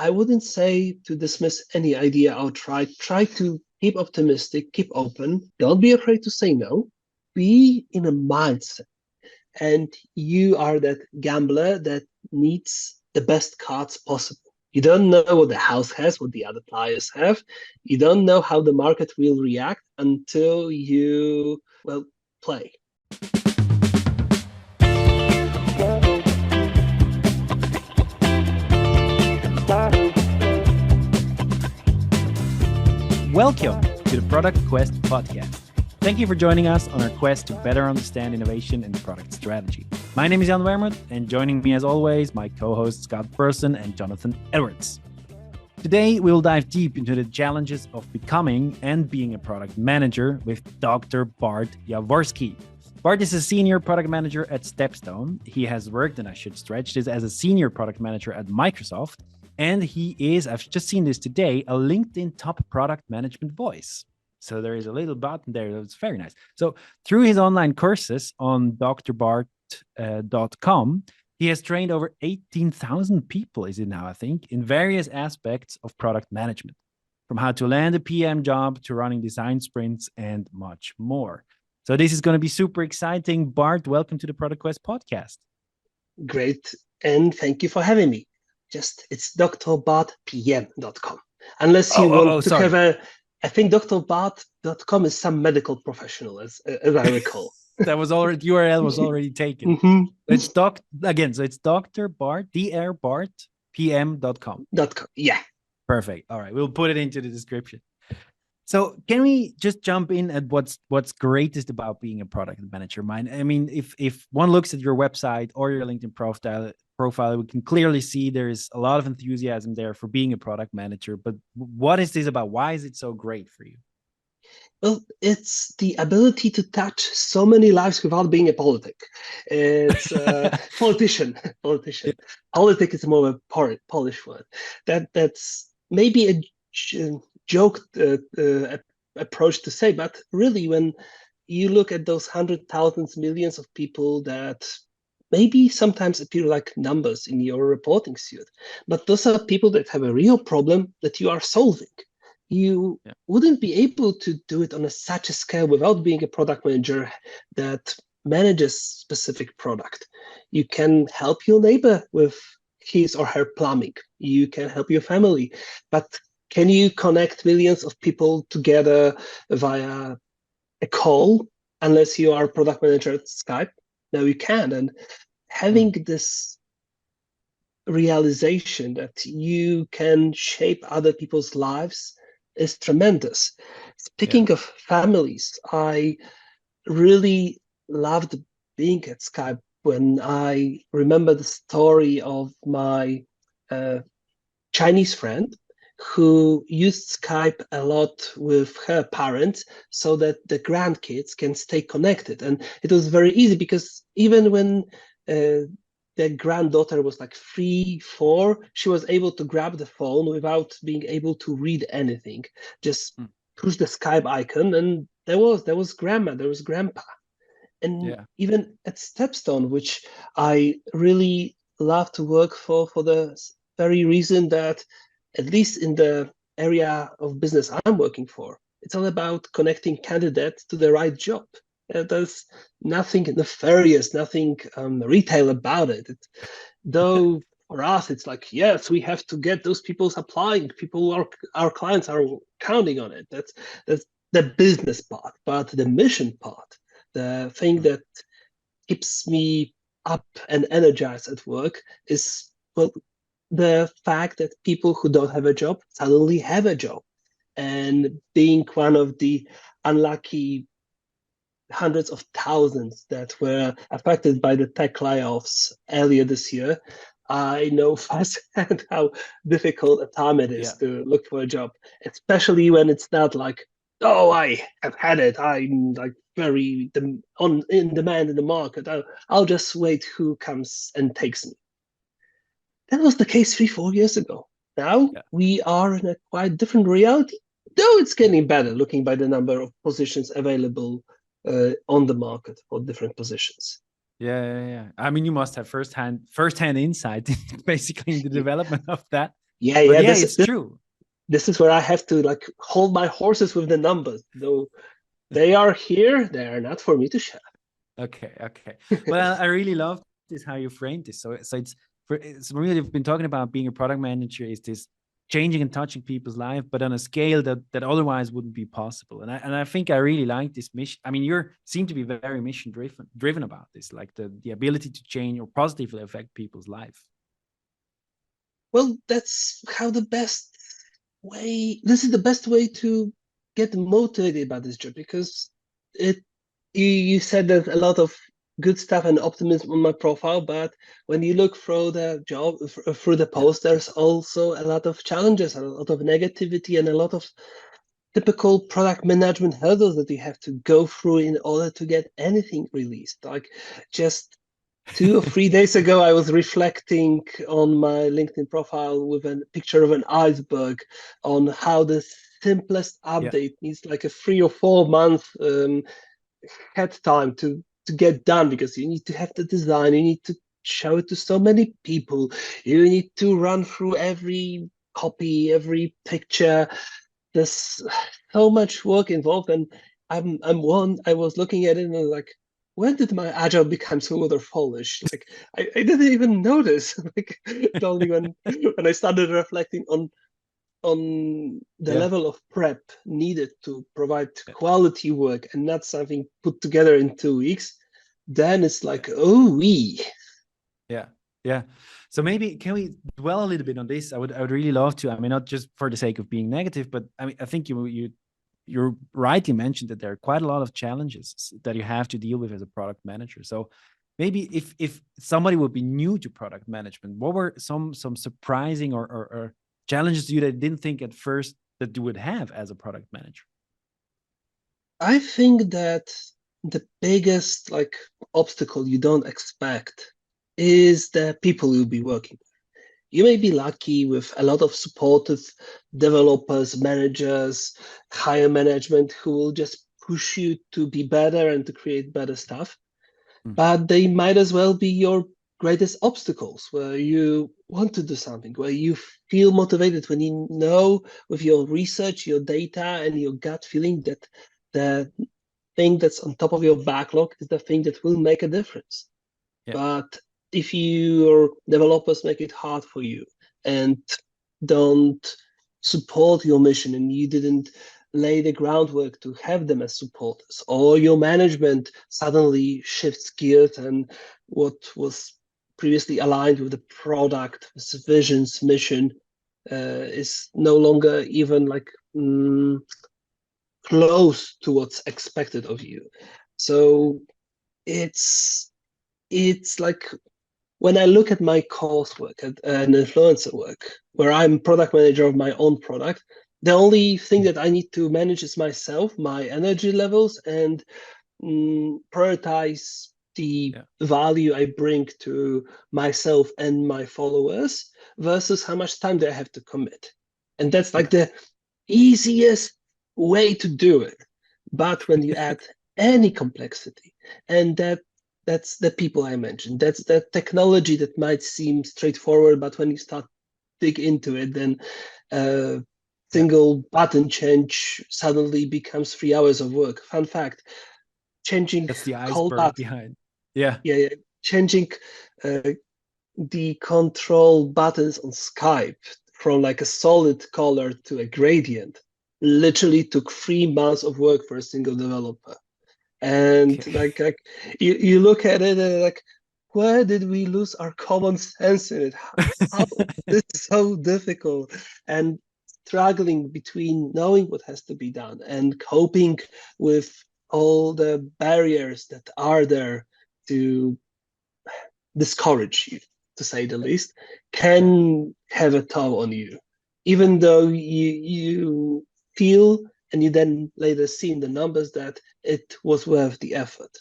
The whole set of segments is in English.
I wouldn't say to dismiss any idea outright. Try to keep optimistic, keep open. Don't be afraid to say no. Be in a mindset. And you are that gambler that needs the best cards possible. You don't know what the house has, what the other players have. You don't know how the market will react until you, well, play. Welcome to the Product Quest podcast. Thank you for joining us on our quest to better understand innovation and product strategy. My name is Jan Wermuth, and joining me as always, my co-hosts Scott Burson and Jonathan Edwards. Today, we will dive deep into the challenges of becoming and being a product manager with Dr. Bart Jaworski. Bart is a senior product manager at Stepstone. He has worked, and I should stretch this, as a senior product manager at Microsoft. And he is, I've just seen this today, a LinkedIn top product management voice. So there is a little button there that's very nice. So through his online courses on drbart.com, he has trained over 18,000 people, is it now, I think, in various aspects of product management, from how to land a PM job to running design sprints and much more. So this is going to be super exciting. Bart, welcome to the Product Quest podcast. Great. And thank you for having me. It's drbartpm.com. Unless you want to have I think drbart.com is some medical professional, as I recall. That was already, URL was already taken. Mm-hmm. It's it's Dr. Bart, drbartpm.com. Yeah. Perfect. All right. We'll put it into the description. So can we just jump in at what's greatest about being a product manager? I mean, if one looks at your website or your LinkedIn profile, we can clearly see there's a lot of enthusiasm there for being a product manager. But what is this about? Why is it so great for you? Well, it's the ability to touch so many lives without being a politic. It's politician. Yeah. Politic is more of a Polish word. That's maybe a joke approach to say, but really, when you look at those hundreds, thousands, millions of people that maybe sometimes appear like numbers in your reporting suite, but those are people that have a real problem that you are solving. You wouldn't be able to do it on such a scale without being a product manager that manages specific product. You can help your neighbor with his or her plumbing. You can help your family, but can you connect millions of people together via a call unless you are a product manager at Skype? No, you can. And having this realization that you can shape other people's lives is tremendous. Speaking of families, I really loved being at Skype when I remember the story of my Chinese friend who used Skype a lot with her parents so that the grandkids can stay connected. And it was very easy because even when their granddaughter was like 3, 4, she was able to grab the phone without being able to read anything. Just push the Skype icon and there was grandma, there was grandpa. And even at Stepstone, which I really love to work for the very reason that, at least in the area of business I'm working for, it's all about connecting candidates to the right job. There's nothing nefarious, nothing retail about it. Though for us, it's like, yes, we have to get those people applying. Our clients are counting on it. That's the business part, but the mission part, the thing that keeps me up and energized at work is, well, the fact that people who don't have a job suddenly have a job. And being one of the unlucky hundreds of thousands that were affected by the tech layoffs earlier this year, I know firsthand how difficult a time it is to look for a job, especially when it's not like, oh, I have had it, I'm like very in demand in the market, I'll just wait who comes and takes me. That was the case 3-4 years ago. Now we are in a quite different reality, though it's getting better looking by the number of positions available on the market for different positions. Yeah. I mean, you must have firsthand insight, basically, in the development of that. Yeah, But yeah. yeah, This it's true. this is where I have to like hold my horses with the numbers, though they are here. They are not for me to share. Okay, okay. Well, I really love this how you framed this. So it's really we've been talking about being a product manager is this changing and touching people's life, but on a scale that otherwise wouldn't be possible. And I think I really like this mission. I mean, you seem to be very mission driven about this, like the ability to change or positively affect people's life. Well, that's how the best way. This is the best way to get motivated about this job because it. You said that a lot of good stuff and optimism on my profile, but when you look through the job through the Yeah, post, there's also a lot of challenges, a lot of negativity, and a lot of typical product management hurdles that you have to go through in order to get anything released. Like just 2 or 3 days ago, I was reflecting on my LinkedIn profile with a picture of an iceberg on how the simplest yeah, update needs like a 3 or 4 month head time to get done because you need to have the design, you need to show it to so many people, you need to run through every copy, every picture. There's so much work involved, and I was looking at it and I was like, when did my agile become so other Polish? Like I didn't even notice. Like only when I started reflecting on the yeah, level of prep needed to provide quality work and not something put together in 2 weeks, then it's yeah. like, oh we. Yeah, yeah. So maybe can we dwell a little bit on this? I would really love to. I mean, not just for the sake of being negative, but I mean, I think you rightly mentioned that there are quite a lot of challenges that you have to deal with as a product manager. So maybe if somebody would be new to product management, what were some surprising or challenges you that didn't think at first that you would have as a product manager? I think that the biggest like obstacle you don't expect is the people you'll be working with. You may be lucky with a lot of supportive developers, managers, higher management who will just push you to be better and to create better stuff. Mm, But they might as well be your greatest obstacles where you want to do something, where you feel motivated when you know with your research, your data, and your gut feeling that the thing that's on top of your backlog is the thing that will make a difference. yeah, But if your developers make it hard for you and don't support your mission and you didn't lay the groundwork to have them as supporters, or your management suddenly shifts gears and what was previously aligned with the product, vision's mission, is no longer even like close to what's expected of you. So it's it's like when I look at my coursework and influencer work, where I'm product manager of my own product, the only thing mm, that I need to manage is myself, my energy levels, and prioritize the yeah, value I bring to myself and my followers versus how much time do I have to commit. And that's like yeah, the easiest way to do it. But when you add any complexity, and that's the people I mentioned, that's the technology that might seem straightforward, but when you start dig into it, then a yeah. single button change suddenly becomes 3 hours of work. Fun fact: changing That's the whole iceberg button, behind. Yeah. yeah, yeah, changing uh, the control buttons on Skype from like a solid color to a gradient literally took 3 months of work for a single developer. And Okay. you look at it and like, where did we lose our common sense in it? How this is so difficult and struggling between knowing what has to be done and coping with all the barriers that are there to discourage you, to say the least, Yeah. can have a toll on you, even though you feel and you then later see in the numbers that it was worth the effort.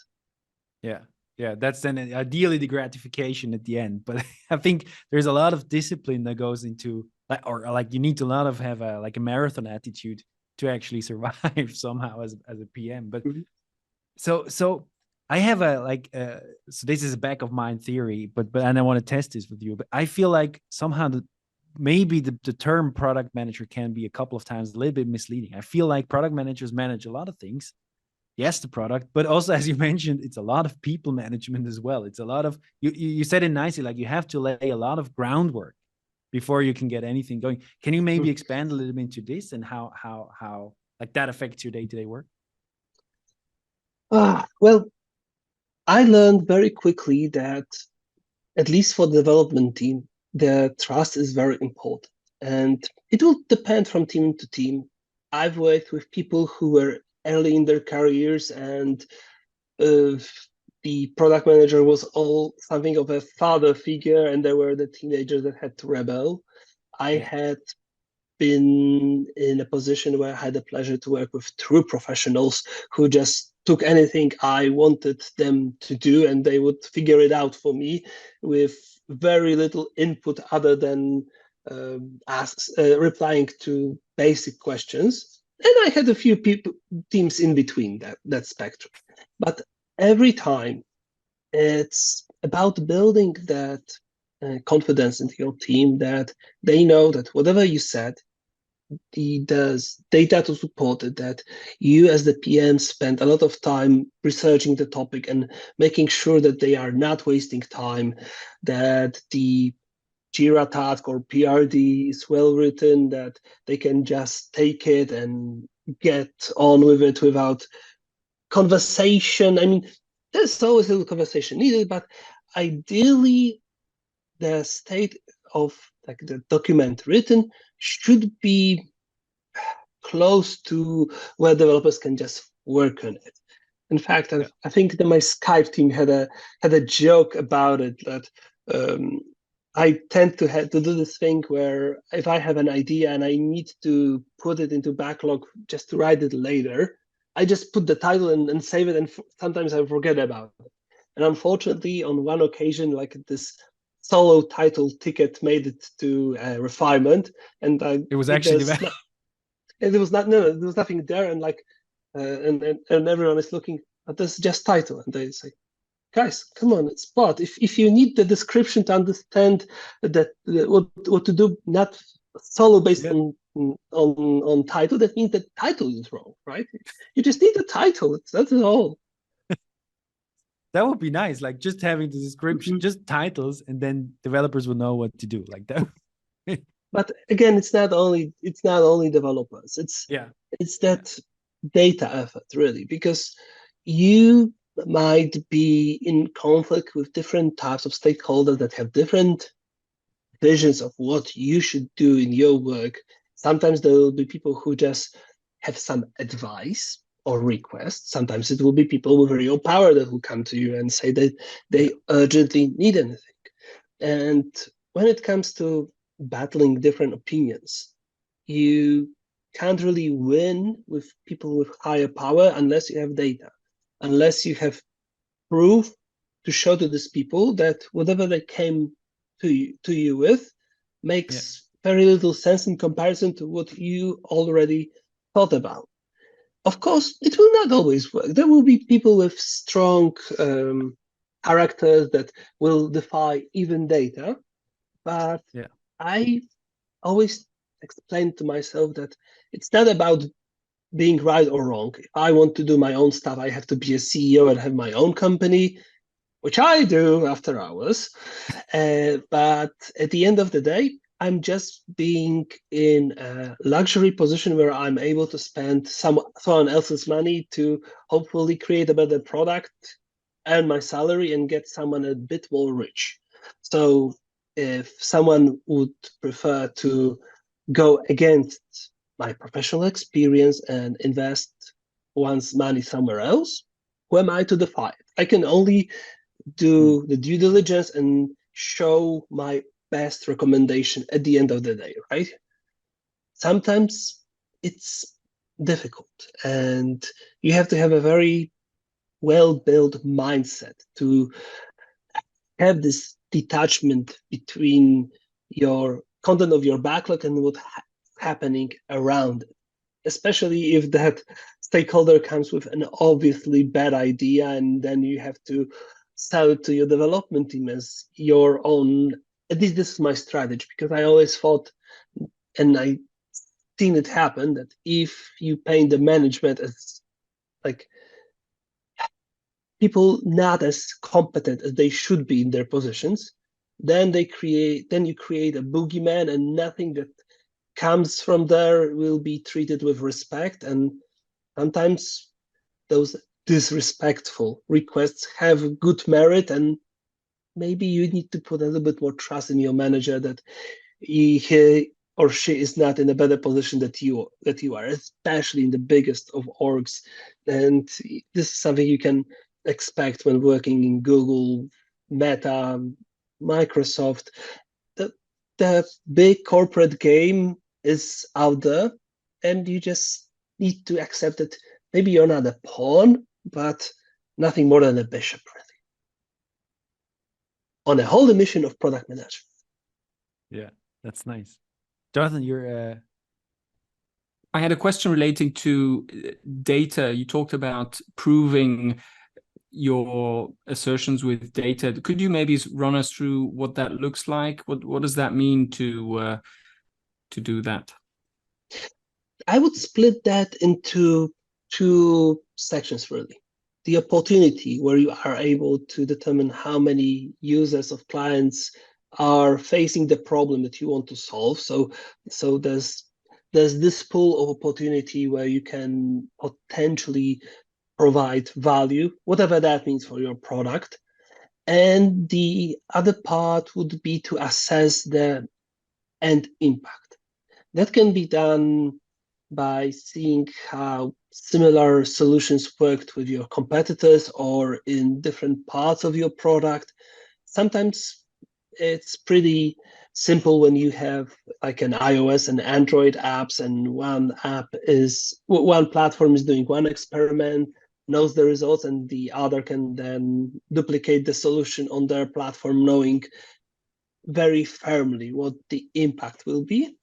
Yeah. Yeah. That's then ideally the gratification at the end. But I think there's a lot of discipline that goes into like, or like you need to a lot of have a like a marathon attitude to actually survive somehow as a PM. But Mhm. so I have a like so this is a back of mind theory, but and I want to test this with you. But I feel like somehow maybe the term product manager can be a couple of times a little bit misleading. I feel like product managers manage a lot of things. Yes, the product, but also, as you mentioned, it's a lot of people management as well. It's a lot of, you said it nicely, like you have to lay a lot of groundwork before you can get anything going. Can you maybe expand a little bit into this and how like that affects your day-to-day work? Well, I learned very quickly that, at least for the development team, the trust is very important. And it will depend from team to team. I've worked with people who were early in their careers, and uh, the product manager was all something of a father figure, and there were the teenagers that had to rebel. I Yeah. had been in a position where I had the pleasure to work with true professionals who just took anything I wanted them to do and they would figure it out for me with very little input other than replying to basic questions. And I had a few teams in between that spectrum. But every time it's about building that confidence into your team, that they know that whatever you said, there's data to support it, that you as the PM spend a lot of time researching the topic and making sure that they are not wasting time, that the Jira task or PRD is well written, that they can just take it and get on with it without conversation. I mean, there's always a little conversation needed, but ideally the state of like the document written should be close to where developers can just work on it. In fact, Yeah. I think that my Skype team had a joke about it, that I tend to do this thing where if I have an idea and I need to put it into backlog just to write it later, I just put the title and save it, and sometimes I forget about it. And unfortunately, on one occasion, like this solo title ticket made it to refinement, and It was if actually there's the not, and there was not no, there was nothing there, and like and everyone is looking at this just title, and they say, guys, come on, it's Bart. If you need the description to understand that what to do, not solo based yeah. on title, that means the title is wrong, right? You just need the title. That's all. That would be nice. Like just having the description, Mhm. just titles, and then developers will know what to do. Like that. But again, it's not only developers. Yeah. It's Yeah. that data effort really, because you might be in conflict with different types of stakeholders that have different visions of what you should do in your work. Sometimes there will be people who just have some advice or request. Sometimes it will be people with real power that will come to you and say that Yeah. they urgently need anything. And when it comes to battling different opinions, you can't really win with people with higher power unless you have data, unless you have proof to show to these people that whatever they came to you with Yeah. makes very little sense in comparison to what you already thought about. Of course, it will not always work. There will be people with strong characters that will defy even data, but Yeah. I always explain to myself that it's not about being right or wrong. If I want to do my own stuff, I have to be a CEO and have my own company, which I do after hours. But at the end of the day, I'm just being in a luxury position where I'm able to spend someone else's money to hopefully create a better product, earn my salary, and get someone a bit more rich. So if someone would prefer to go against my professional experience and invest one's money somewhere else, who am I to defy it? I can only Mm. do the due diligence and show my best recommendation at the end of the day, right? Sometimes it's difficult and you have to have a very well built mindset to have this detachment between your content of your backlog and what's happening around it, especially if that stakeholder comes with an obviously bad idea and then you have to sell it to your development team as your own at least this is my strategy, because I always thought, and I seen it happen, that if you paint the management as like people not as competent as they should be in their positions, then you create a boogeyman, and nothing that comes from there will be treated with respect. And sometimes those disrespectful requests have good merit, and maybe you need to put a little bit more trust in your manager that he or she is not in a better position that you are, especially in the biggest of orgs. And this is something you can expect when working in Google, Meta, Microsoft. The, the big corporate game is out there, and you just need to accept that maybe you're not a pawn, but nothing more than a bishop, really, on a whole mission of product management. Yeah, that's nice. Jonathan, I had a question relating to data. You talked about proving your assertions with data. Could you maybe run us through what that looks like? What does that mean to do that? I would split that into two sections, really. The opportunity, where you are able to determine how many users of clients are facing the problem that you want to solve. So there's this pool of opportunity where you can potentially provide value, whatever that means for your product. And the other part would be to assess the end impact. That can be done by seeing how similar solutions worked with your competitors or in different parts of your product. Sometimes it's pretty simple when you have like an iOS and Android apps, and one platform is doing one experiment, knows the results, and the other can then duplicate the solution on their platform, knowing very firmly what the impact will be.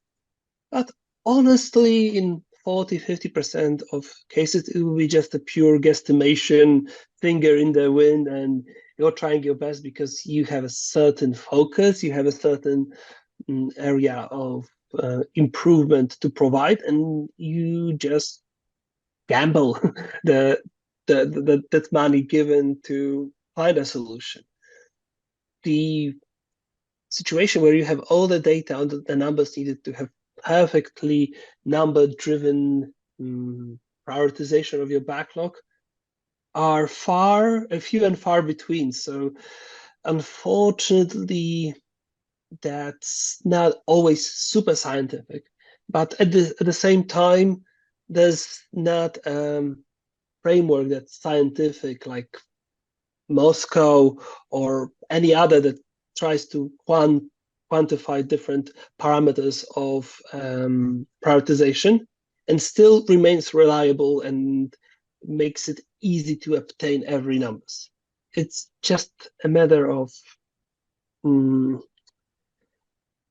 But honestly, in 40-50% of cases, it will be just a pure guesstimation, finger in the wind, and you're trying your best because you have a certain focus, you have a certain area of improvement to provide, and you just gamble that money given to find a solution. The situation where you have all the data and the numbers needed to have perfectly number-driven prioritization of your backlog are few and far between. So unfortunately, that's not always super scientific. But at the same time, there's not a framework that's scientific like Moscow or any other that tries to quantify different parameters of prioritization and still remains reliable and makes it easy to obtain every numbers. It's just a matter of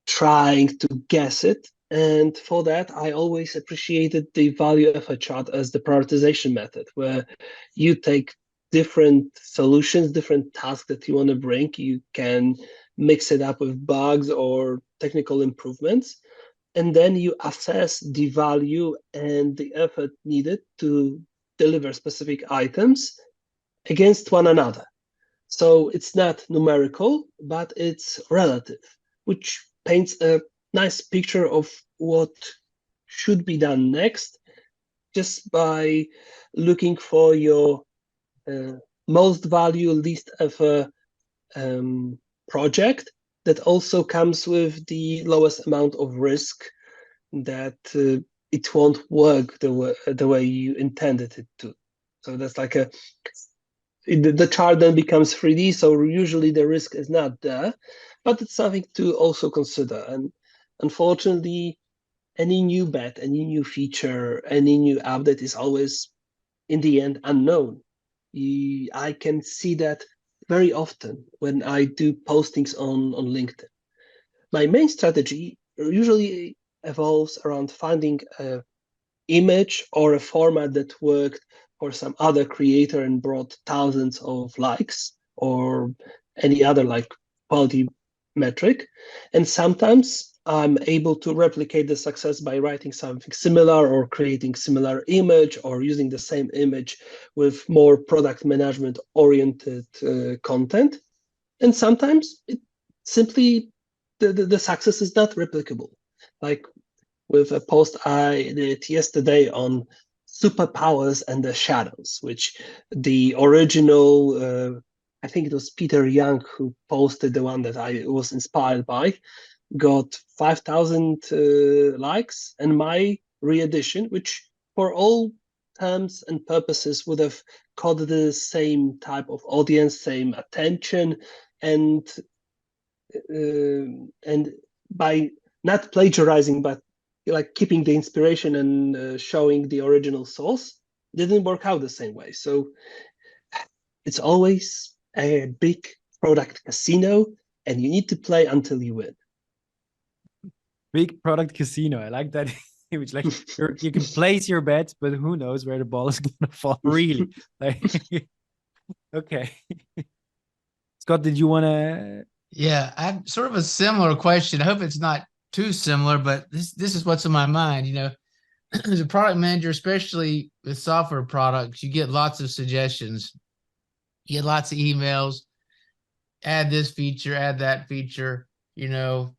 trying to guess it. And for that, I always appreciated the value effort chart as the prioritization method, where you take different solutions, different tasks that you want to bring. You can mix it up with bugs or technical improvements, and then you assess the value and the effort needed to deliver specific items against one another. So it's not numerical, but it's relative, which paints a nice picture of what should be done next, just by looking for your most value, least effort project that also comes with the lowest amount of risk, that it won't work the way you intended it to. So that's like the chart then becomes 3D, so usually the risk is not there, but it's something to also consider. And unfortunately, any new bet, any new feature, any new update is always, in the end, unknown. I can see that very often when I do postings on LinkedIn. My main strategy usually evolves around finding an image or a format that worked for some other creator and brought thousands of likes, or any other like quality metric. And sometimes I'm able to replicate the success by writing something similar or creating similar image or using the same image with more product management oriented content. And sometimes it simply the success is not replicable. Like with a post I did yesterday on superpowers and the shadows, which the original, I think it was Peter Young who posted the one that I was inspired by, got 5,000 likes, and my re-edition, which for all terms and purposes would have caught the same type of audience, same attention, and by not plagiarizing, but like keeping the inspiration and showing the original source, didn't work out the same way. So it's always a big product casino, and you need to play until you win. Big product casino. I like that image. Like you can place your bets, but who knows where the ball is gonna fall? Really? Like, okay. Scott, did you want to? Yeah, I have sort of a similar question. I hope it's not too similar, but this is what's in my mind. As a product manager, especially with software products, you get lots of suggestions. You get lots of emails. Add this feature, add that feature. So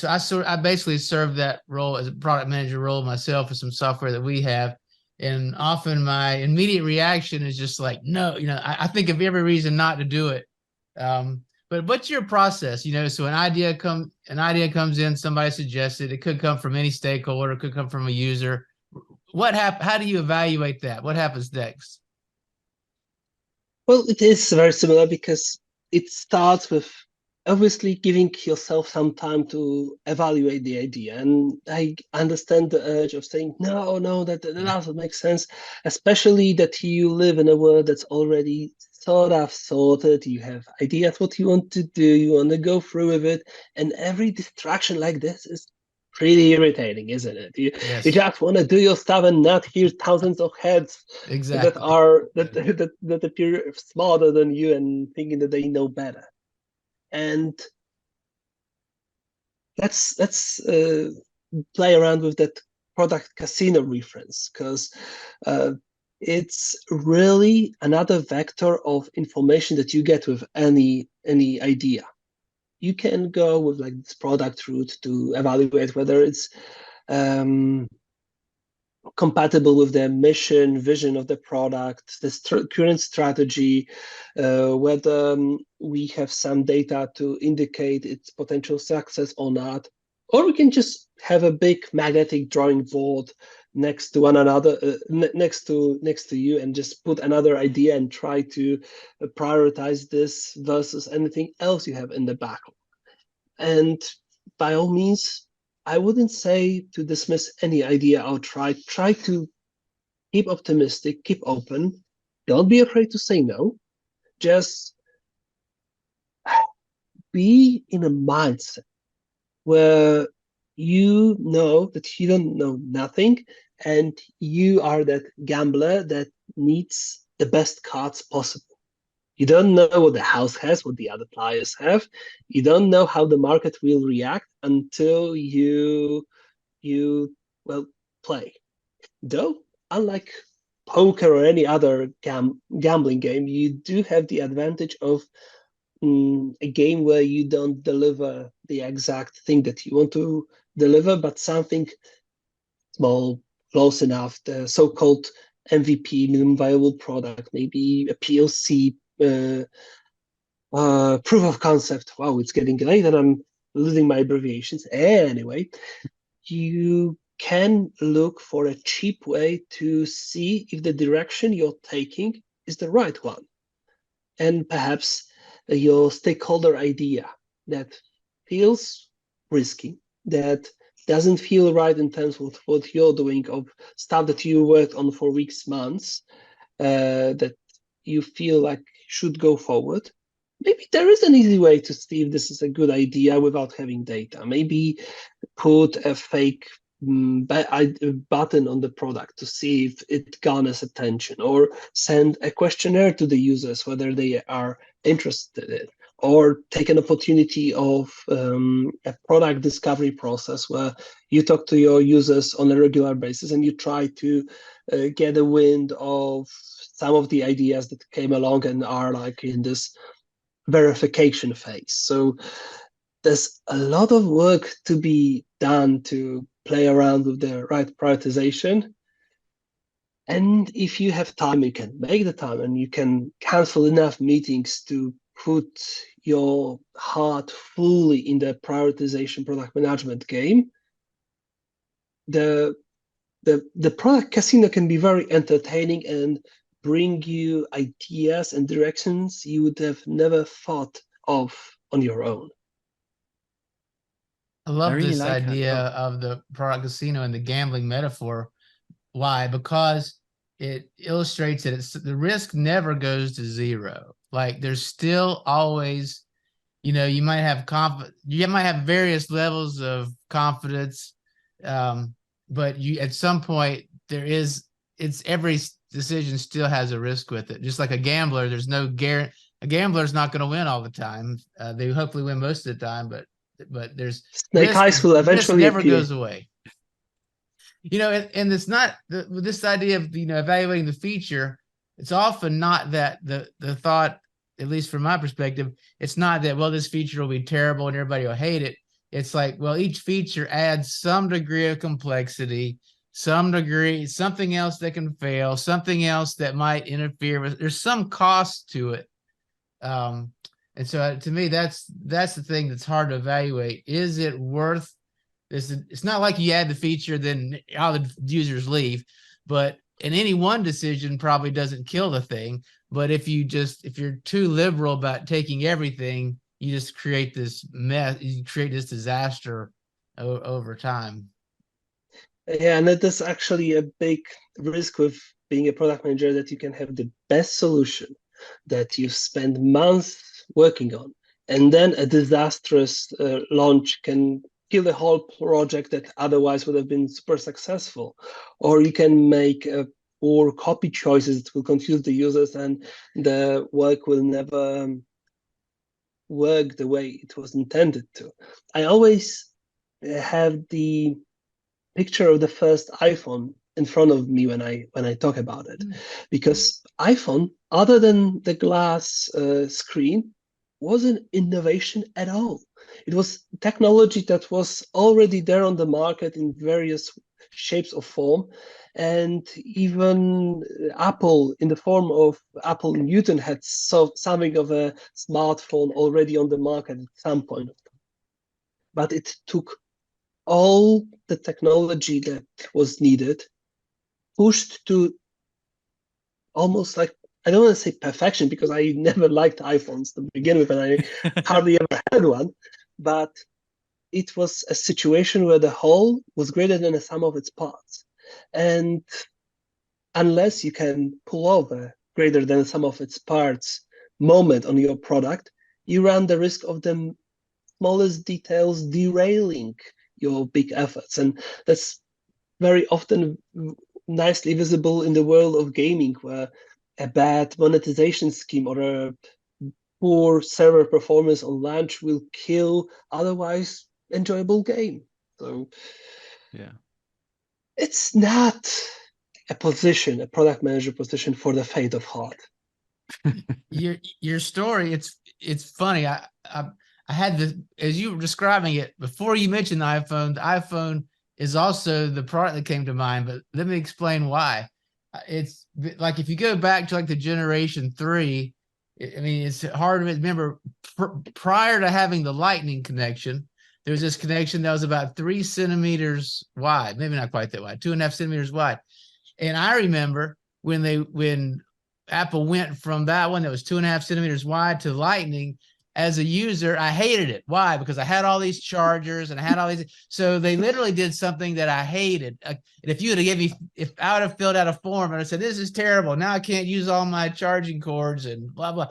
I basically serve that role as a product manager role myself with some software that we have. And often my immediate reaction is just like, no, I think of every reason not to do it. But what's your process? So an idea comes in, somebody suggests it. It could come from any stakeholder, it could come from a user. How do you evaluate that? What happens next? Well, it is very similar because it starts with obviously giving yourself some time to evaluate the idea. And I understand the urge of saying, no, that doesn't make sense, especially that you live in a world that's already sort of sorted. You have ideas what you want to do, you want to go through with it. And every distraction like this is pretty irritating, isn't it? You just want to do your stuff and not hear thousands of heads that appear smarter than you and thinking that they know better. And let's play around with that product casino reference, because it's really another vector of information that you get with any idea. You can go with like this product route to evaluate whether it's compatible with the mission, vision of the product, the current strategy, whether we have some data to indicate its potential success or not. Or we can just have a big magnetic drawing board next to one another, next to you, and just put another idea and try to prioritize this versus anything else you have in the backlog. And by all means, I wouldn't say to dismiss any idea outright. Try to keep optimistic, keep open. Don't be afraid to say no. Just be in a mindset where you know that you don't know nothing, and you are that gambler that needs the best cards possible. You don't know what the house has, what the other players have. You don't know how the market will react until you play. Though, unlike poker or any other gambling game, you do have the advantage of a game where you don't deliver the exact thing that you want to deliver, but something small, close enough, the so-called MVP, minimum viable product, maybe a POC, proof of concept. Wow, it's getting late and I'm losing my abbreviations. Anyway, you can look for a cheap way to see if the direction you're taking is the right one. And perhaps your stakeholder idea that feels risky, that doesn't feel right in terms of what you're doing, of stuff that you worked on for weeks, months, that you feel like should go forward. Maybe there is an easy way to see if this is a good idea without having data. Maybe put a fake button on the product to see if it garners attention, or send a questionnaire to the users whether they are interested in it, or take an opportunity of a product discovery process where you talk to your users on a regular basis and you try to get a wind of some of the ideas that came along and are like in this verification phase. So there's a lot of work to be done to play around with the right prioritization. And if you have time, you can make the time and you can cancel enough meetings to put your heart fully in the prioritization product management game. The product casino can be very entertaining and bring you ideas and directions you would have never thought of on your own. I love really this like idea that. of the product casino and the gambling metaphor. Why? Because it illustrates that the risk never goes to zero. Like there's still always, you might have you might have various levels of confidence, but you at some point every decision still has a risk with it. Just like a gambler, there's no guarantee. A gambler's not going to win all the time. They hopefully win most of the time, but there's Snake eyes will risk eventually never appear. goes away. And it's not this idea of evaluating the feature. It's often not that the thought, at least from my perspective, it's not that, well, this feature will be terrible and everybody will hate it. It's like, well, each feature adds some degree of complexity, something else that can fail, something else that might interfere with. There's some cost to it. And so to me, that's the thing that's hard to evaluate. Is it worth this? It's not like you add the feature, then all the users leave, but in any one decision probably doesn't kill the thing. But if you're too liberal about taking everything, you just create this mess, you create this disaster over time. Yeah, and that is actually a big risk with being a product manager, that you can have the best solution that you spend months working on, and then a disastrous launch can kill the whole project that otherwise would have been super successful. Or you can make poor copy choices that will confuse the users and the work will never work the way it was intended to. I always have the picture of the first iPhone in front of me when I talk about it, because iPhone, other than the glass screen, was an innovation at all. It was technology that was already there on the market in various shapes or form, and even Apple, in the form of Apple Newton, had something of a smartphone already on the market at some point of time. But it took all the technology that was needed, pushed to almost like, I don't want to say perfection, because I never liked iPhones to begin with, and I hardly ever had one, but it was a situation where the whole was greater than the sum of its parts. And unless you can pull off a greater than the sum of its parts moment on your product, you run the risk of the smallest details derailing your big efforts. And that's very often nicely visible in the world of gaming, where a bad monetization scheme or a poor server performance on launch will kill otherwise enjoyable game. So yeah, it's not a product manager position for the faint of heart. Your story, it's funny. I had this, as you were describing it, before you mentioned the iPhone is also the product that came to mind, but let me explain why. It's like, if you go back to like the generation 3, I mean, it's hard to remember, prior to having the lightning connection, there was this connection that was about 3 centimeters wide, maybe not quite that wide, 2.5 centimeters wide. And I remember when Apple went from that one that was 2.5 centimeters wide to lightning, as a user, I hated it. Why? Because I had all these chargers and I had all these. So they literally did something that I hated. And if you would have given me, if I would have filled out a form and I said, this is terrible, now I can't use all my charging cords and blah, blah.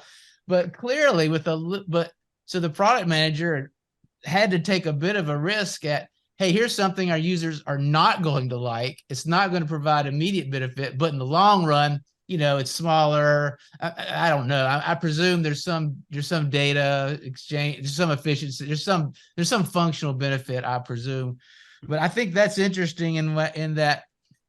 But clearly so the product manager had to take a bit of a risk at, hey, here's something our users are not going to like. It's not going to provide immediate benefit, but in the long run, it's smaller. I don't know. I presume there's some data exchange, there's some efficiency, there's some functional benefit, I presume. But I think that's interesting in that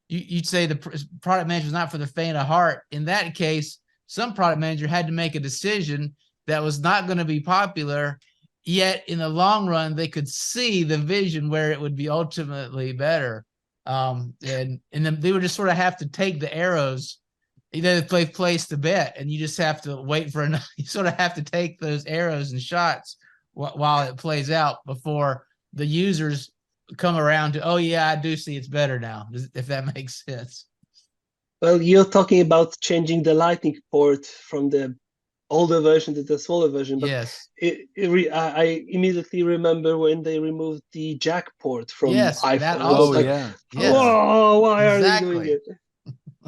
you'd say the product manager is not for the faint of heart. In that case, some product manager had to make a decision that was not going to be popular, yet in the long run they could see the vision where it would be ultimately better. And then they would just sort of have to take the arrows. They place the bet, and you just have to wait for enough. You sort of have to take those arrows and shots while it plays out before the users come around to, oh yeah, I do see it's better now, if that makes sense. Well, you're talking about changing the lightning port from the older version to the smaller version, but yes, I immediately remember when they removed the jack port from yes, iPhone. that I was also, like, yeah. yes, whoa, why are they doing exactly. it?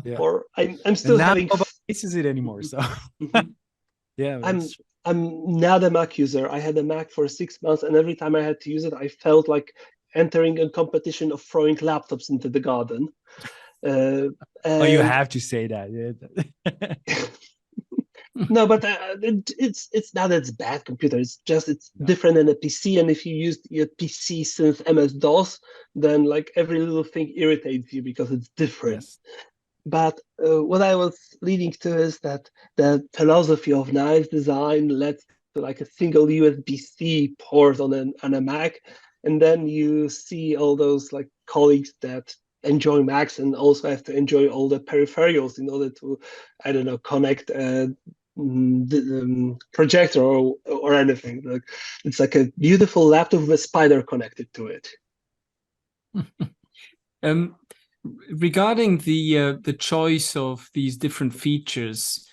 Yeah. Or I'm And still now having. nobody uses it anymore. So Mhm. yeah, that's true. I'm not a Mac user. I had a Mac for 6 months, and every time I had to use it, I felt like entering a competition of throwing laptops into the garden. Uh, Oh, you and have to say that. Yeah. no, but it's not as bad computer. It's just it's No. different than a PC. And if you use your PC since MS DOS, then like every little thing irritates you because it's different. Yes. But what I was leading to is that the philosophy of nice design led to like a single USB-C port on a Mac, and then you see all those like colleagues that enjoy Macs and also have to enjoy all the peripherals in order to, I don't know, connect the projector or anything. Like it's like a beautiful laptop with a spider connected to it. Um, Regarding the choice of these different features,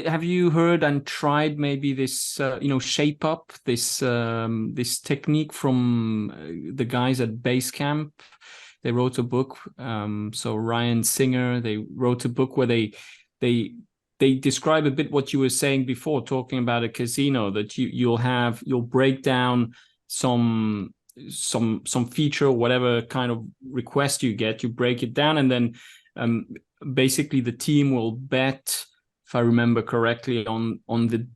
have you heard and tried maybe this shape up, this technique from the guys at Basecamp? They wrote a book. So Ryan Singer, they wrote a book where they describe a bit what you were saying before, talking about a casino, that you'll break down some feature, whatever kind of request you get, you break it down, and then basically the team will bet, if I remember correctly, on the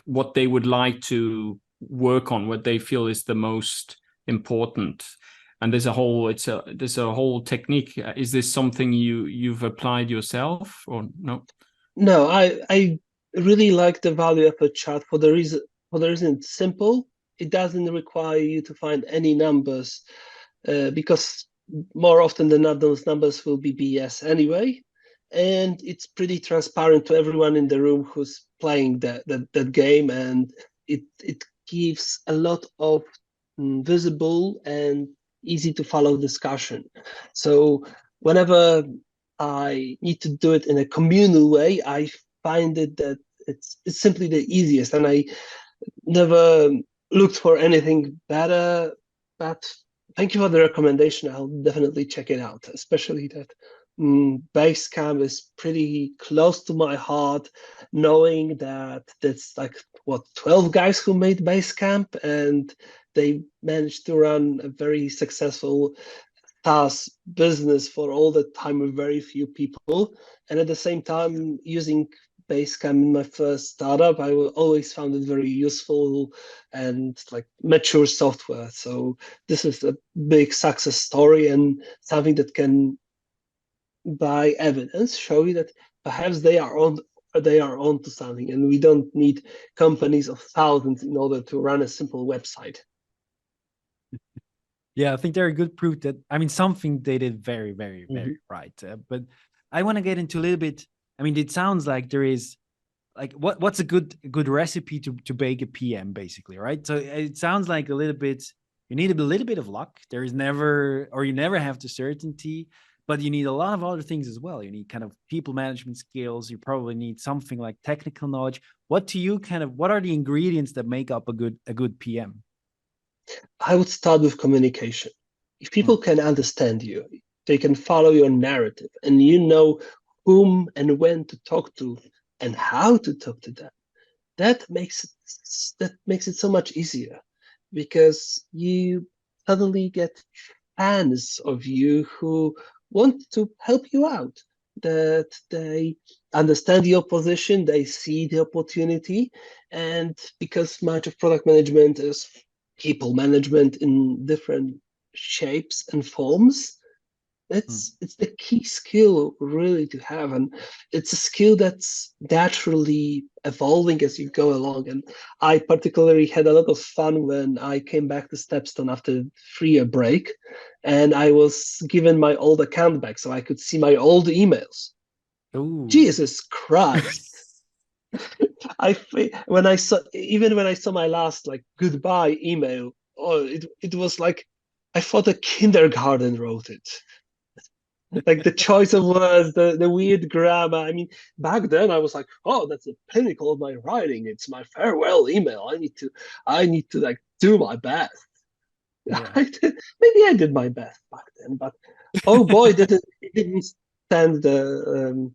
what they would like to work on, what they feel is the most important. And there's a whole technique. Is this something you've applied yourself or no? No, I really like the value of a chart for the reason it's simple. It doesn't require you to find any numbers because more often than not, those numbers will be BS anyway. And it's pretty transparent to everyone in the room who's playing that game, and it gives a lot of visible and easy to follow discussion. So whenever I need to do it in a communal way, I find it that it's simply the easiest, and I never looked for anything better. But thank you for the recommendation. I'll definitely check it out, especially that Basecamp is pretty close to my heart, knowing that that's like what 12 guys who made Basecamp, and they managed to run a very successful SaaS business for all the time with very few people. And at the same time, using Basecamp in my first startup, I always found it very useful and like mature software. So this is a big success story and something that can, by evidence, show you that perhaps they are on to something, and we don't need companies of thousands in order to run a simple website. Yeah, I think they're a good proof that, I mean, something they did very, very, very right. But I want to get into a little bit. I mean, it sounds like there is like what's a good recipe to bake a PM, basically, right? So it sounds like a little bit, you need a little bit of luck. There is never, or you never have the certainty, but you need a lot of other things as well. You need kind of people management skills. You probably need something like technical knowledge. What are the ingredients that make up a good PM? I would start with communication. If people can understand you, they can follow your narrative, and you know whom and when to talk to and how to talk to them, that makes it so much easier, because you suddenly get fans of you who want to help you out. that they understand the opposition, they see the opportunity, and because much of product management is people management in different shapes and forms, it's the key skill really to have, and it's a skill that's naturally evolving as you go along. And I particularly had a lot of fun when I came back to Stepstone after 3 year break, and I was given my old account back so I could see my old emails. Ooh. Jesus Christ. When I saw my last like goodbye email, it was like I thought a kindergarten wrote it. Like the choice of words, the weird grammar. I mean, back then I was like, oh, that's the pinnacle of my writing. It's my farewell email. I need to like do my best. Yeah. Maybe I did my best back then, but oh boy, it didn't stand the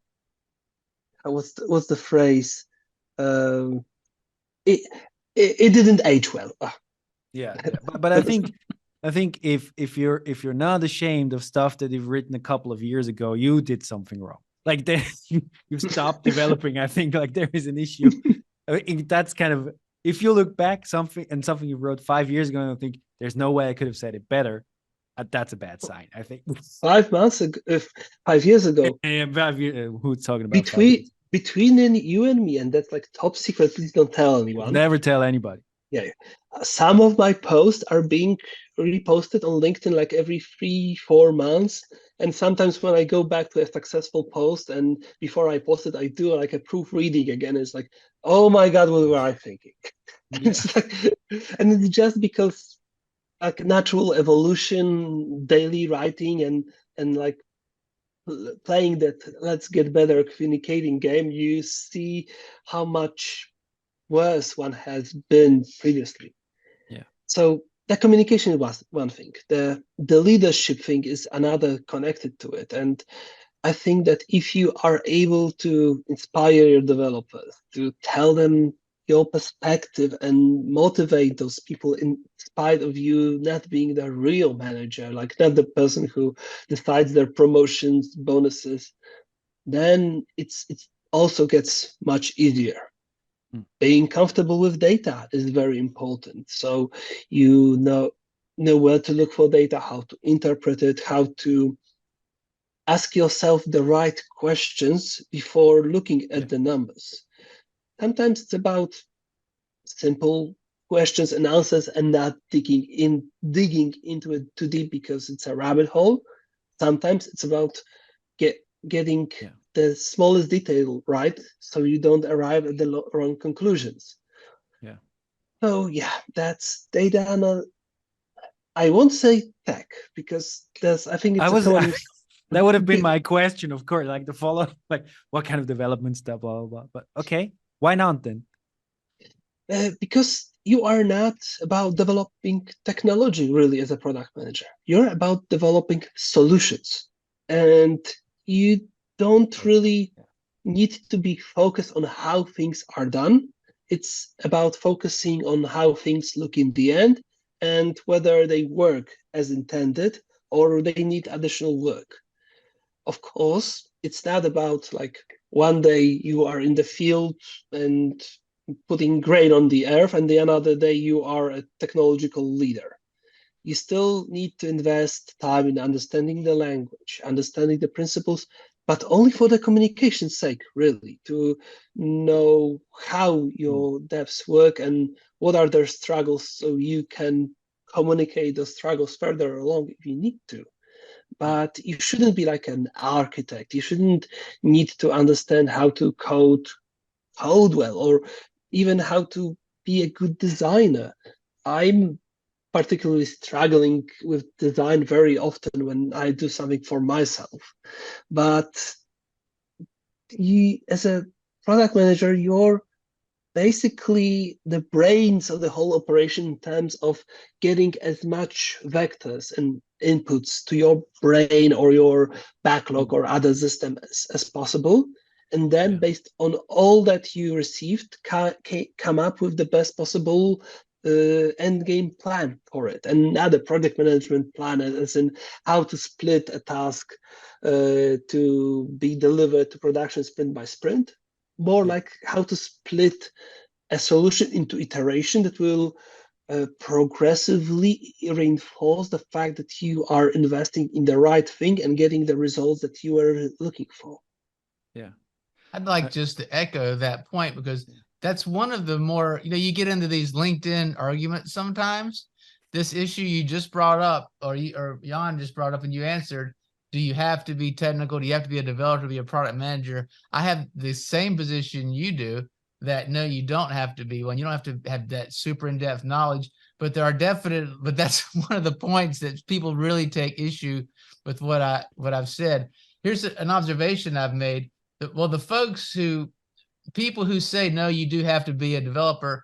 what's the phrase? Um, it, it didn't age well. Yeah. But I think if you're not ashamed of stuff that you've written a couple of years ago, you did something wrong. Like you stopped developing. I think like there is an issue. That's kind of, if you look back something you wrote 5 years ago and think there's no way I could have said it better, that's a bad sign, I think. 5 months ago, 5 years ago, And 5 years, who's talking about 5 years? between you and me, and that's like top secret. Please don't tell anyone. Never tell anybody. Yeah, some of my posts are being reposted on LinkedIn like every 3-4 months, and sometimes when I go back to a successful post and before I post it, I do like a proofreading again. It's like, oh my god, what were I thinking? Yeah. It's like, and it's just because like natural evolution, daily writing, and like playing that let's get better communicating game, you see how much worse one has been previously. Yeah. So the communication was one thing. The leadership thing is another connected to it. And I think that if you are able to inspire your developers, to tell them your perspective and motivate those people in spite of you not being the real manager, like not the person who decides their promotions, bonuses, then it also gets much easier. Being comfortable with data is very important. So you know where to look for data, how to interpret it, how to ask yourself the right questions before looking at the numbers. Sometimes it's about simple questions and answers and not digging into it too deep because it's a rabbit hole. Sometimes it's about getting the smallest detail right so you don't arrive at the wrong conclusions. Yeah. So yeah, that's data. I won't say tech because I think it's a common. That would have been my question, of course, like the follow, like what kind of development stuff, blah, blah, blah. But okay, why not then? Because you are not about developing technology really as a product manager. You're about developing solutions, and you don't really need to be focused on how things are done. It's about focusing on how things look in the end and whether they work as intended or they need additional work. Of course, it's not about like one day you are in the field and putting grain on the earth, and the another day you are a technological leader. You still need to invest time in understanding the language, understanding the principles, but only for the communication's sake, really, to know how your devs work and what are their struggles so you can communicate those struggles further along if you need to. But you shouldn't be like an architect. You shouldn't need to understand how to code well or even how to be a good designer. I'm particularly struggling with design very often when I do something for myself. But as a product manager, you're basically the brains of the whole operation in terms of getting as much vectors and inputs to your brain or your backlog or other system as possible. And then based on all that you received, come up with the best possible end game plan for it, and another project management plan, as in how to split a task to be delivered to production sprint by sprint, more like how to split a solution into iteration that will progressively reinforce the fact that you are investing in the right thing and getting the results that you are looking for. Yeah. I'd like just to echo that point, because that's one of the more, you get into these LinkedIn arguments sometimes. This issue you just brought up, or Jan just brought up and you answered, do you have to be technical? Do you have to be a developer to be a product manager? I have the same position you do, that no, you don't have to be one. You don't have to have that super in-depth knowledge, but that's one of the points that people really take issue with what I've said. Here's an observation I've made. Well, people who say, no, you do have to be a developer,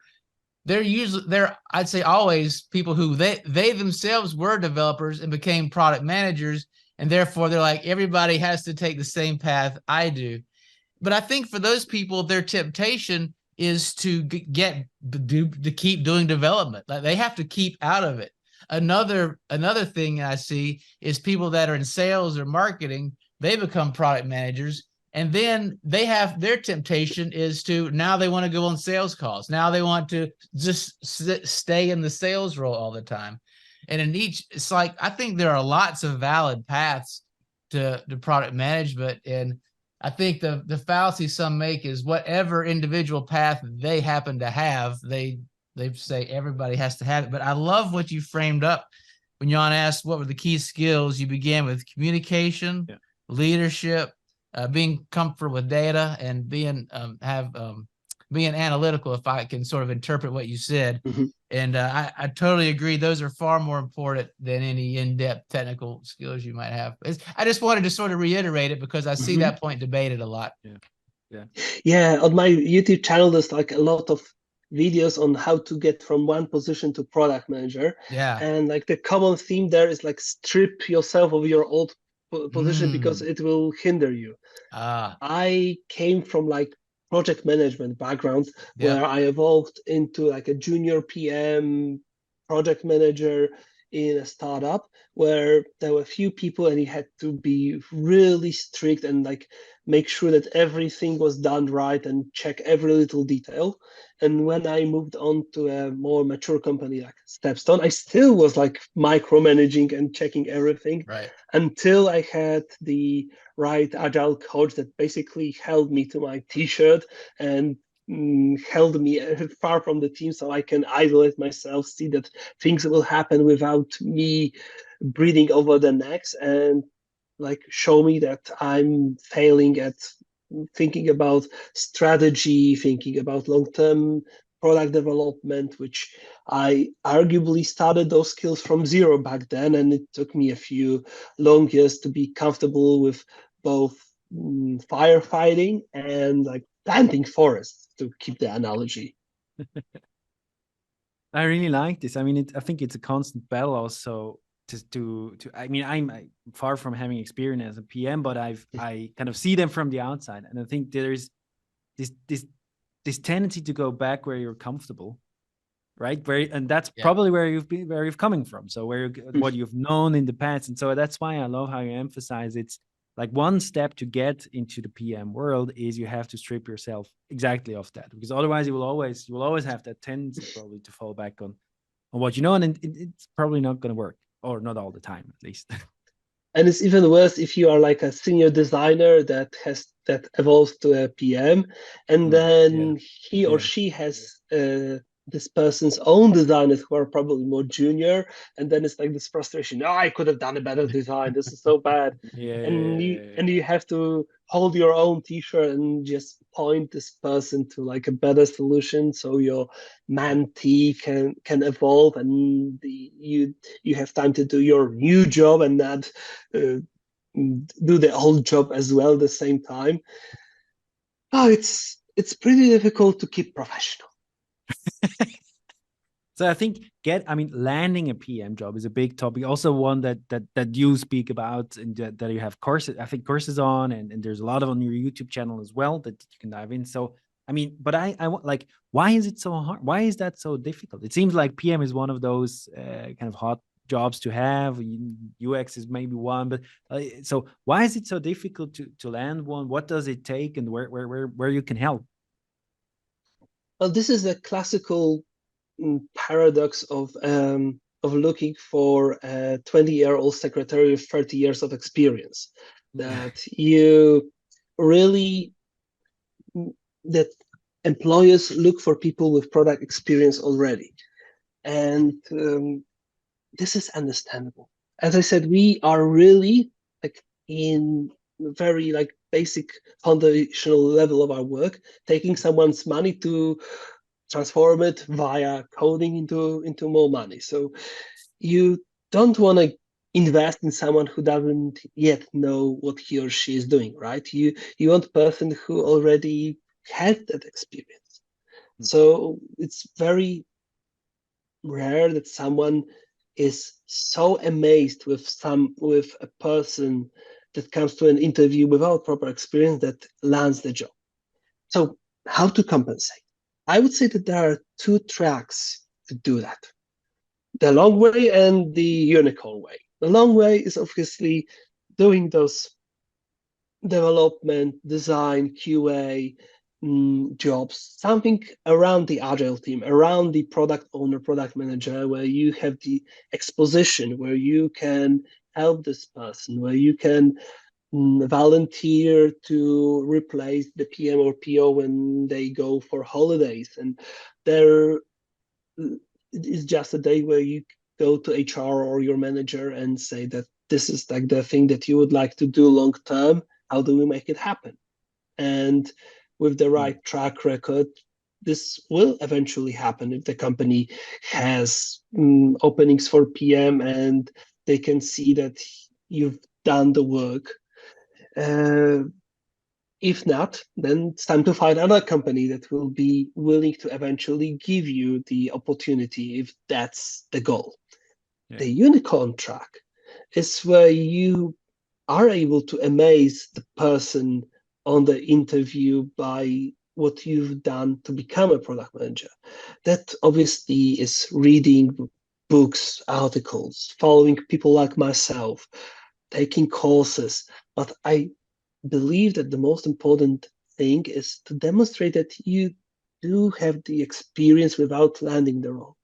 I'd say always people who they themselves were developers and became product managers. And therefore they're like, everybody has to take the same path I do. But I think for those people, their temptation is to keep doing development. Like, they have to keep out of it. Another thing I see is people that are in sales or marketing, they become product managers. And then their temptation is to, now they want to go on sales calls. Now they want to just stay in the sales role all the time. And it's like, I think there are lots of valid paths to product management. And I think the fallacy some make is whatever individual path they happen to have, they say everybody has to have it. But I love what you framed up when Jan asked what were the key skills. You began with communication, leadership, being comfortable with data, and being analytical, if I can sort of interpret what you said. Mm-hmm. And I totally agree. Those are far more important than any in-depth technical skills you might have. I just wanted to sort of reiterate it, because I see Mm-hmm. that point debated a lot. Yeah. On my YouTube channel, there's like a lot of videos on how to get from one position to product manager. Yeah. And like the common theme there is like, strip yourself of your old position because it will hinder you. I came from like project management background, where I evolved into like a junior PM project manager in a startup, where there were a few people and you had to be really strict and like make sure that everything was done right and check every little detail. And when I moved on to a more mature company like Stepstone, I still was like micromanaging and checking everything, right, until I had the right agile coach that basically held me to my t-shirt and held me far from the team, so I can isolate myself, see that things will happen without me breathing over the necks, and like show me that I'm failing at thinking about strategy, thinking about long-term product development, which I arguably started those skills from zero back then. And it took me a few long years to be comfortable with both firefighting and like planting forests, to keep the analogy. I really like this. I mean, I think it's a constant battle also I mean, I'm far from having experience as a PM, but I kind of see them from the outside. And I think there's this tendency to go back where you're comfortable, right? And that's probably where you've coming from. So what you've known in the past. And so that's why I love how you emphasize it's like one step to get into the PM world is you have to strip yourself exactly of that, because otherwise you will always have that tendency probably to fall back on what you know, and it's probably not going to work, or not all the time at least. And it's even worse if you are like a senior designer that evolves to a PM, and then he or she has this person's own designers who are probably more junior, and then it's like this frustration. Oh, I could have done a better design. This is so bad. And you have to hold your own t-shirt and just point this person to like a better solution, so your mentee can evolve, and you have time to do your new job and not do the old job as well at the same time. Oh, it's pretty difficult to keep professional. So I think landing a PM job is a big topic. Also one that you speak about, and that you have courses on, and there's a lot of on your YouTube channel as well that you can dive in. So I mean, but I want, like, why is it so hard? Why is that so difficult? It seems like PM is one of those kind of hot jobs to have. UX is maybe one, but so why is it so difficult to land one? What does it take, and where you can help? Well, this is a classical paradox of looking for a 20-year-old secretary with 30 years of experience. That you really that employers look for people with product experience already, and this is understandable. As I said, we are really like in very like basic foundational level of our work, taking someone's money to transform it via coding into more money. So you don't want to invest in someone who doesn't yet know what he or she is doing, right? You want a person who already had that experience. So it's very rare that someone is so amazed with a person that comes to an interview without proper experience that lands the job. So how to compensate? I would say that there are two tracks to do that: the long way and the unicorn way. The long way is obviously doing those development, design, QA jobs, something around the agile team, around the product owner, product manager, where you have the exposition, where you can help this person, where you can volunteer to replace the PM or PO when they go for holidays. And there is just a day where you go to HR or your manager and say that this is like the thing that you would like to do long term. How do we make it happen? And with the right track record, this will eventually happen if the company has openings for PM and they can see that you've done the work. If not, then it's time to find another company that will be willing to eventually give you the opportunity if that's the goal. Yeah. The unicorn track is where you are able to amaze the person on the interview by what you've done to become a product manager. That obviously is reading books, articles, following people like myself, taking courses. But I believe that the most important thing is to demonstrate that you do have the experience without landing the role.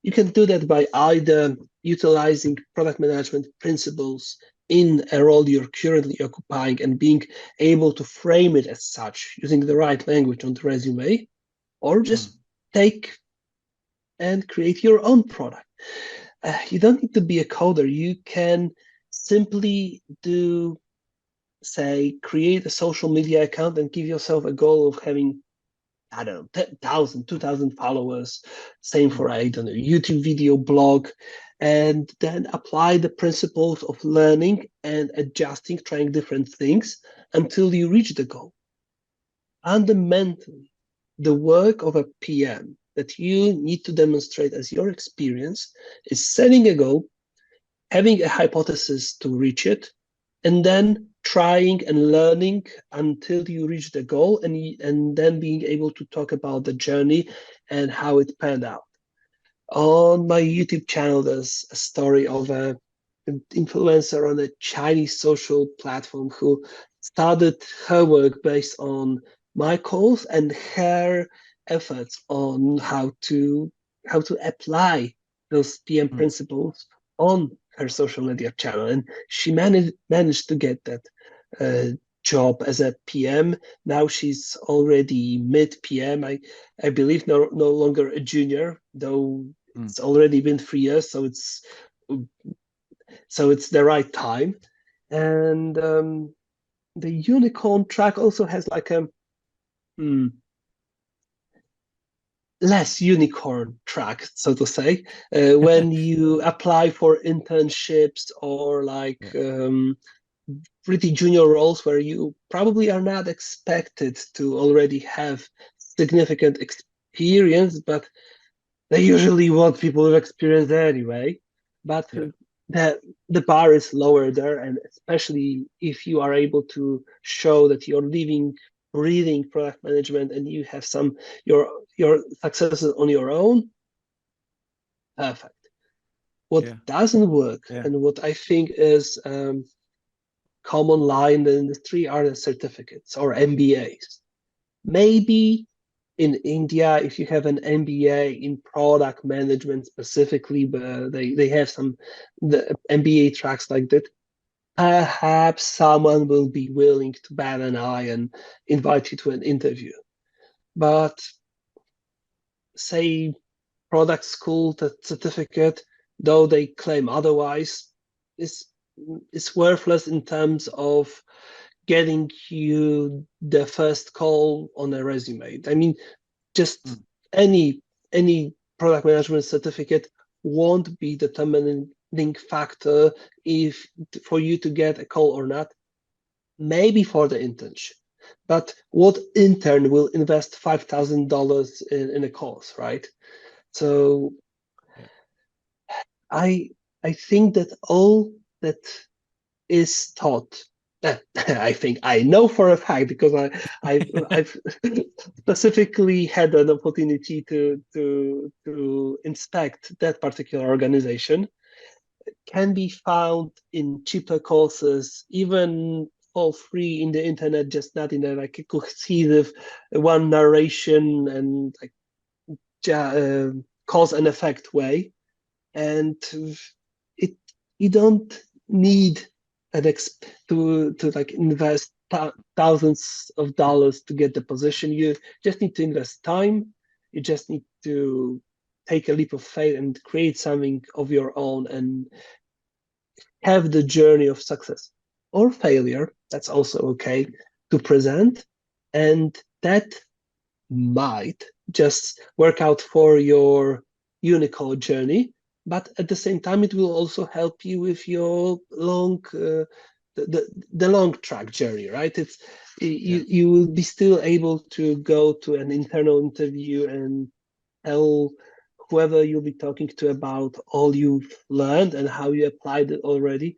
You can do that by either utilizing product management principles in a role you're currently occupying and being able to frame it as such, using the right language on the resume, or just take and create your own product. You don't need to be a coder. You can simply do, say, create a social media account and give yourself a goal of having, I don't know, 10,000, 2,000 followers. Same for, I don't know, YouTube video, blog, and then apply the principles of learning and adjusting, trying different things until you reach the goal. Fundamentally, the work of a PM that you need to demonstrate as your experience is setting a goal, having a hypothesis to reach it, and then trying and learning until you reach the goal, and then being able to talk about the journey and how it panned out. On my YouTube channel, there's a story of an influencer on a Chinese social platform who started her work based on my calls and her efforts on how to apply those PM principles on her social media channel, and she managed to get that job as a PM. Now she's already mid PM. I believe no longer a junior, though it's already been 3 years, so it's the right time. And the unicorn track also has like a less unicorn track, so to say, when you apply for internships or like pretty junior roles where you probably are not expected to already have significant experience, but they usually want people with experience anyway. But the bar is lower there, and especially if you are able to show that you're leaving reading product management and you have some your successes on your own, perfect. What doesn't work, and what I think is common line in the industry, are the certificates or MBAs. Maybe in India, if you have an MBA in product management specifically, but they have the MBA tracks like that, perhaps someone will be willing to bat an eye and invite you to an interview. But say product school certificate, though they claim otherwise, is worthless in terms of getting you the first call on a resume. I mean, just any product management certificate won't be the determining factor if for you to get a call or not. Maybe for the internship, but what intern will invest $5,000 in a course, right? So I think that all that is taught, I think I know for a fact, because I've specifically had an opportunity to inspect that particular organization, can be found in cheaper courses, even for free in the internet, just not in a like a cohesive one narration and like cause and effect way. And you don't need to like invest thousands of dollars to get the position. You just need to invest time. You just need to take a leap of faith and create something of your own and have the journey of success or failure. That's also okay to present, and that might just work out for your unicorn journey. But at the same time, it will also help you with your the long track journey, right? You will be still able to go to an internal interview and tell whoever you'll be talking to about all you've learned and how you applied it already,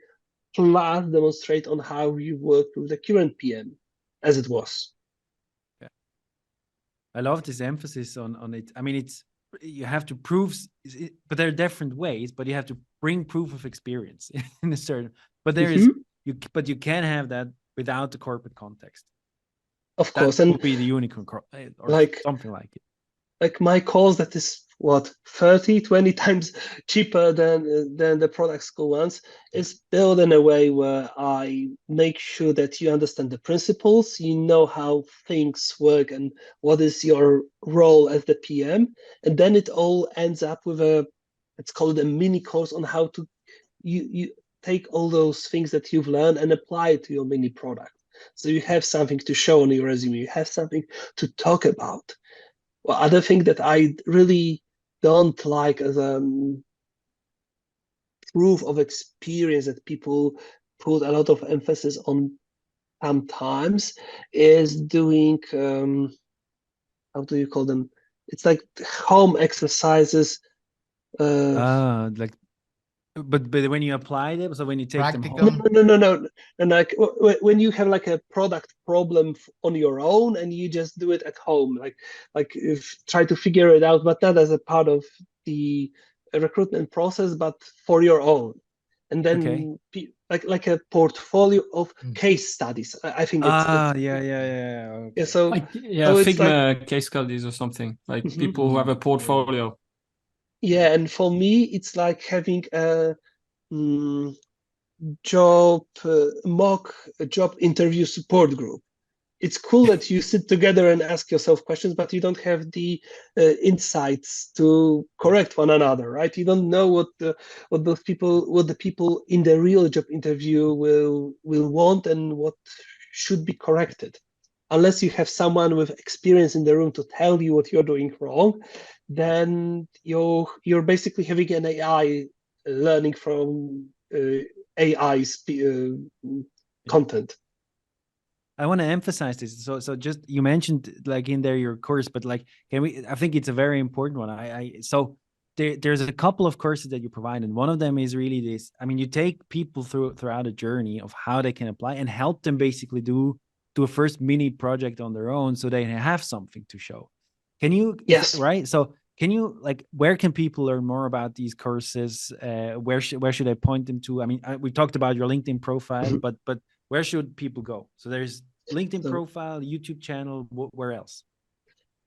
plus demonstrate on how you worked with the current PM as it was. Yeah, I love this emphasis on it. I mean, you have to prove, but there are different ways, but you have to bring proof of experience in a certain, but there is but you can have that without the corporate context, of course, and would be the unicorn or like something like it. Like my course that is what 20 times cheaper than the product school ones is built in a way where I make sure that you understand the principles, you know how things work and what is your role as the PM, and then it all ends up with it's called a mini course on how to you take all those things that you've learned and apply it to your mini product. So you have something to show on your resume, you have something to talk about. Well, other thing that I really don't like as a proof of experience that people put a lot of emphasis on sometimes is doing, how do you call them? It's like home exercises. Like, but when you apply them, so when you take them home. No. And like when you have like a product problem on your own and you just do it at home, like if try to figure it out, but not as a part of the recruitment process, but for your own. And then like a portfolio of case studies. I think it's Okay. yeah. So like so it's Figma like case studies or something, like people who have a portfolio. Yeah, and for me, it's like having a mock job interview support group. It's cool that you sit together and ask yourself questions, but you don't have the insights to correct one another, right? You don't know what the people in the real job interview will want and what should be corrected. Unless you have someone with experience in the room to tell you what you're doing wrong, then you're basically having an AI learning from AI's content. I want to emphasize this. So just you mentioned like in there your course, but like I think it's a very important one. So there's a couple of courses that you provide, and one of them is really this. I mean, you take people throughout a journey of how they can apply and help them basically do do a first mini project on their own, so they have something to show. Can you? Yes. Right. So can you, like, where can people learn more about these courses? Where should I point them to? I mean, we talked about your LinkedIn profile, but where should people go? So there's LinkedIn profile, YouTube channel. Where else?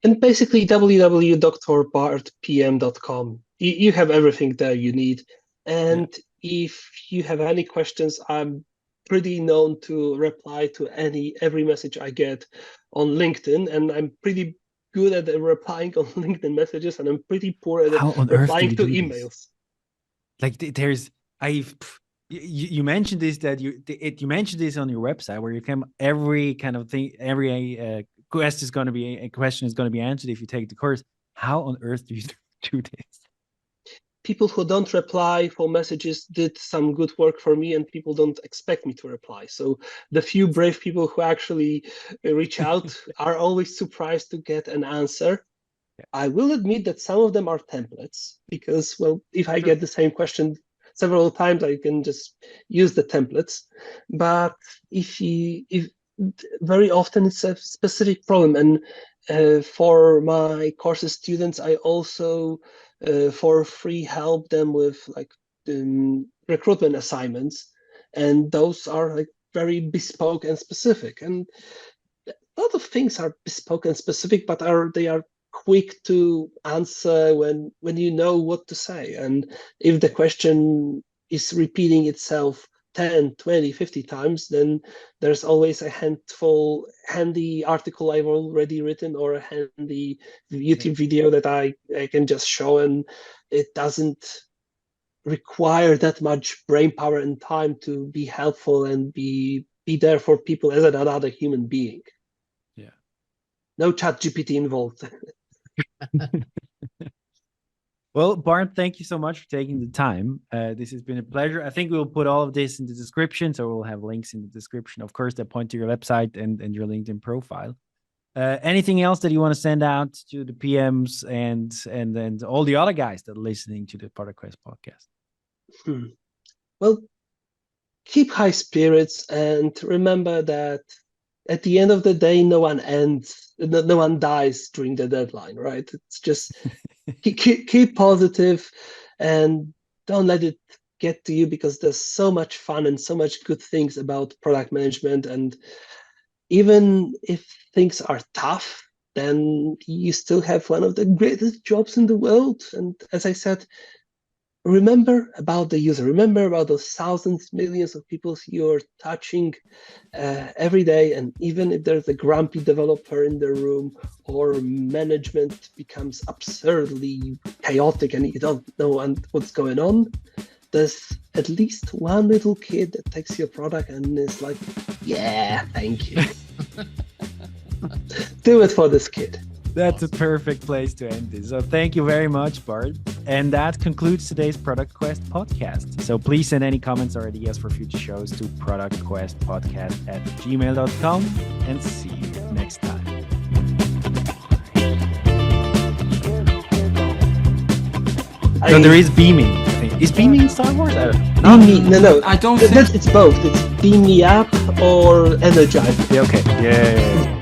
And basically www.drbartpm.com. You have everything there you need. And if you have any questions, I'm pretty known to reply to every message I get on LinkedIn, and I'm pretty good at replying on LinkedIn messages, and I'm pretty poor at replying to emails. Like you mentioned this, that you mentioned this on your website, where you can every kind of thing, every question is going to be answered if you take the course. How on earth do you do this? People who don't reply for messages did some good work for me, and people don't expect me to reply. So the few brave people who actually reach out are always surprised to get an answer. I will admit that some of them are templates, because, well, if I get the same question several times, I can just use the templates. But if very often it's a specific problem, and for my courses students, I also for free help them with like recruitment assignments, and those are like very bespoke and specific. And a lot of things are bespoke and specific, but they are quick to answer when you know what to say. And if the question is repeating itself 10, 20, 50 times, then there's always a handy article I've already written, or a handy YouTube video that I can just show, and it doesn't require that much brain power and time to be helpful and be there for people as another human being. Yeah. No ChatGPT involved. Well, Bart, thank you so much for taking the time. This has been a pleasure. I think we'll put all of this in the description, so we'll have links in the description, of course, that point to your website and your LinkedIn profile. Anything else that you want to send out to the PMs and all the other guys that are listening to the Product Quest podcast? Well, keep high spirits, and remember that at the end of the day, no one dies during the deadline, right? It's just keep positive and don't let it get to you, because there's so much fun and so much good things about product management. And even if things are tough, then you still have one of the greatest jobs in the world. And as I said, remember about the user, remember about those thousands, millions of people you're touching every day. And even if there's a grumpy developer in the room, or management becomes absurdly chaotic and you don't know what's going on, there's at least one little kid that takes your product and is like, yeah, thank you. Do it for this kid. That's a perfect place to end this. So thank you very much, Bart. And that concludes today's Product Quest podcast. So please send any comments or ideas for future shows to productquestpodcast@gmail.com, and see you next time. So there is beaming, I think. Is beaming Star Wars? No, I don't think it's both. It's beam me up or energize. Yeah, okay. Yeah.